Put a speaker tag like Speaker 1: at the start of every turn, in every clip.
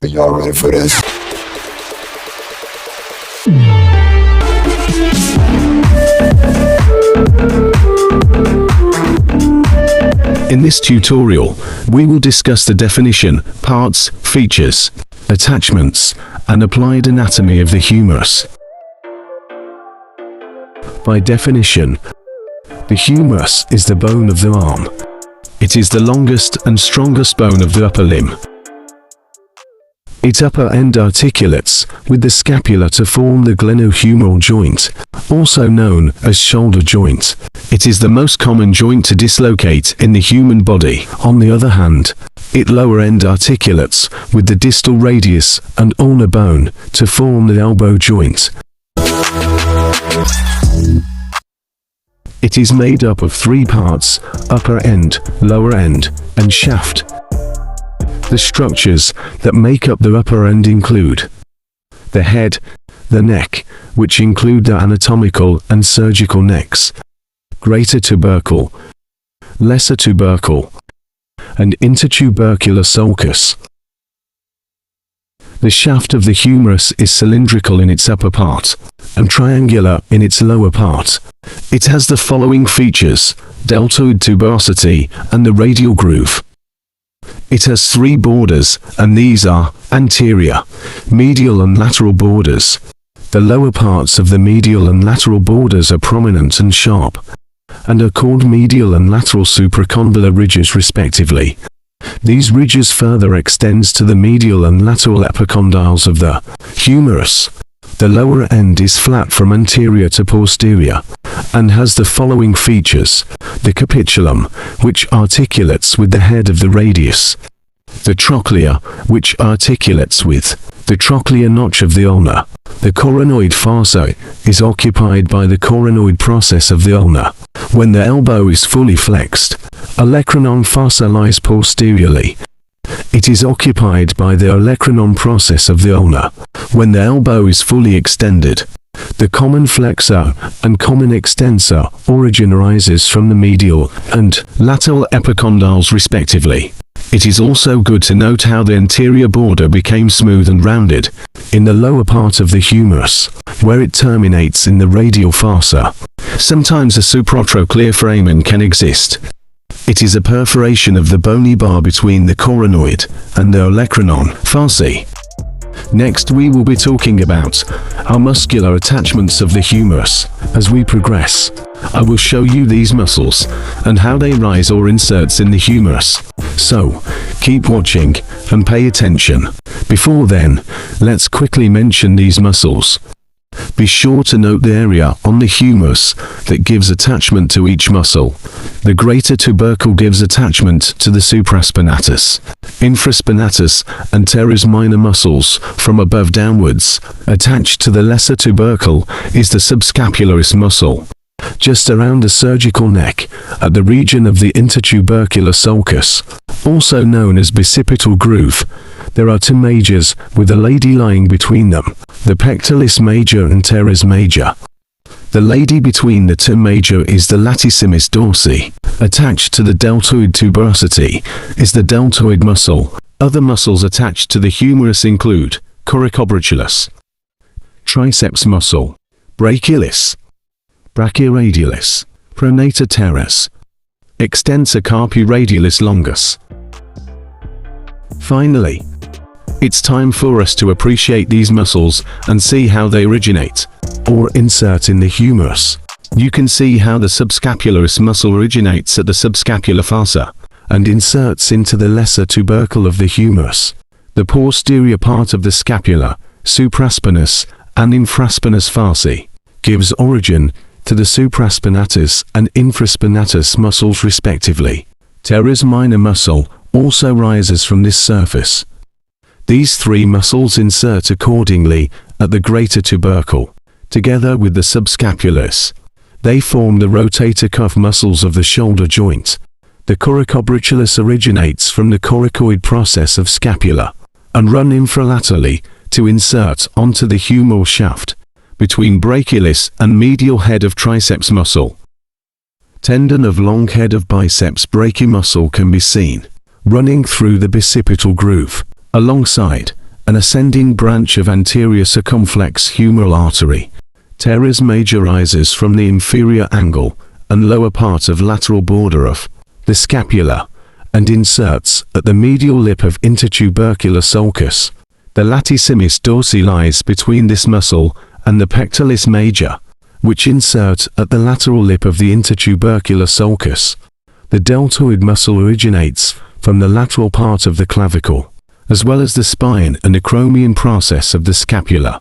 Speaker 1: Are y'all ready for this?
Speaker 2: In this tutorial, we will discuss the definition, parts, features, attachments, and applied anatomy of the humerus. By definition, the humerus is the bone of the arm. It is the longest and strongest bone of the upper limb. Its upper end articulates with the scapula to form the glenohumeral joint, also known as shoulder joint. It is the most common joint to dislocate in the human body. On the other hand, its lower end articulates with the distal radius and ulnar bone to form the elbow joint. It is made up of three parts: upper end, lower end, and shaft. The structures that make up the upper end include the head, the neck, which include the anatomical and surgical necks, greater tubercle, lesser tubercle, and intertubercular sulcus. The shaft of the humerus is cylindrical in its upper part and triangular in its lower part. It has the following features: deltoid tuberosity and the radial groove. It has three borders, and these are anterior, medial and lateral borders. The lower parts of the medial and lateral borders are prominent and sharp, and are called medial and lateral supracondylar ridges respectively. These ridges further extends to the medial and lateral epicondyles of the humerus. The lower end is flat from anterior to posterior, and has the following features: the capitulum, which articulates with the head of the radius; the trochlea, which articulates with the trochlear notch of the ulna. The coronoid fossa is occupied by the coronoid process of the ulna. When the elbow is fully flexed, olecranon fossa lies posteriorly. It is occupied by the olecranon process of the ulna. When the elbow is fully extended, the common flexor and common extensor origin arises from the medial and lateral epicondyles respectively. It is also good to note how the anterior border became smooth and rounded in the lower part of the humerus, where it terminates in the radial fossa. Sometimes a supratrochlear foramen can exist. It is a perforation of the bony bar between the coronoid and the olecranon fossae. Next we will be talking about our muscular attachments of the humerus. As we progress, I will show you these muscles and how they rise or inserts in the humerus. So, keep watching and pay attention. Before then, let's quickly mention these muscles. Be sure to note the area on the humerus that gives attachment to each muscle. The greater tubercle gives attachment to the supraspinatus, infraspinatus, and teres minor muscles from above downwards. Attached to the lesser tubercle is the subscapularis muscle, just around the surgical neck, at the region of the intertubercular sulcus, also known as bicipital groove. There are two majors, with a lady lying between them, the pectoralis major and teres major. The lady between the two major is the latissimus dorsi. Attached to the deltoid tuberosity is the deltoid muscle. Other muscles attached to the humerus include coracobrachiolis, triceps muscle, brachialis, brachiradialis, pronator teres, extensor carpi radialis longus. Finally, it's time for us to appreciate these muscles and see how they originate or insert in the humerus. You can see how the subscapularis muscle originates at the subscapular fossa and inserts into the lesser tubercle of the humerus. The posterior part of the scapula, supraspinous and infraspinous fossae, gives origin to the supraspinatus and infraspinatus muscles respectively. Teres minor muscle also rises from this surface. These three muscles insert accordingly at the greater tubercle. Together with the subscapularis, they form the rotator cuff muscles of the shoulder joint. The coracobrachiolis originates from the coracoid process of scapula and run infralaterally to insert onto the humeral shaft between brachialis and medial head of triceps muscle. Tendon of long head of biceps brachii muscle can be seen running through the bicipital groove alongside an ascending branch of anterior circumflex humeral artery. Teres major rises from the inferior angle and lower part of lateral border of the scapula, and inserts at the medial lip of intertubercular sulcus. The latissimus dorsi lies between this muscle and the pectoralis major, which insert at the lateral lip of the intertubercular sulcus. The deltoid muscle originates from the lateral part of the clavicle, as well as the spine and acromion process of the scapula,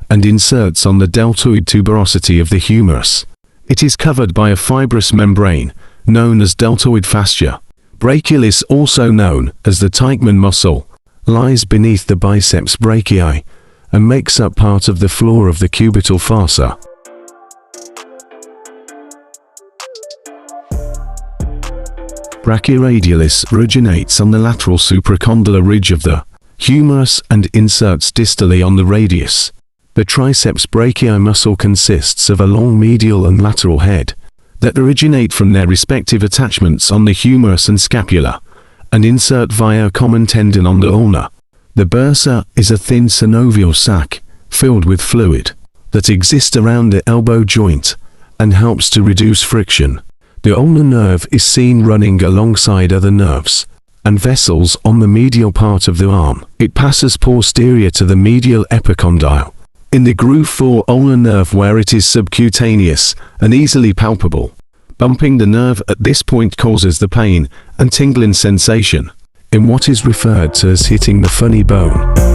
Speaker 2: and inserts on the deltoid tuberosity of the humerus. It is covered by a fibrous membrane, known as deltoid fascia. Brachialis, also known as the Teichmann muscle, lies beneath the biceps brachii, and makes up part of the floor of the cubital fossa. Brachyradialis originates on the lateral supracondylar ridge of the humerus and inserts distally on the radius. The triceps brachii muscle consists of a long medial and lateral head that originate from their respective attachments on the humerus and scapula, and insert via a common tendon on the ulna. The bursa is a thin synovial sac filled with fluid that exists around the elbow joint and helps to reduce friction. The ulnar nerve is seen running alongside other nerves and vessels on the medial part of the arm. It passes posterior to the medial epicondyle in the groove 4 ulnar nerve, where it is subcutaneous and easily palpable. Bumping the nerve at this point causes the pain and tingling sensation in what is referred to as hitting the funny bone.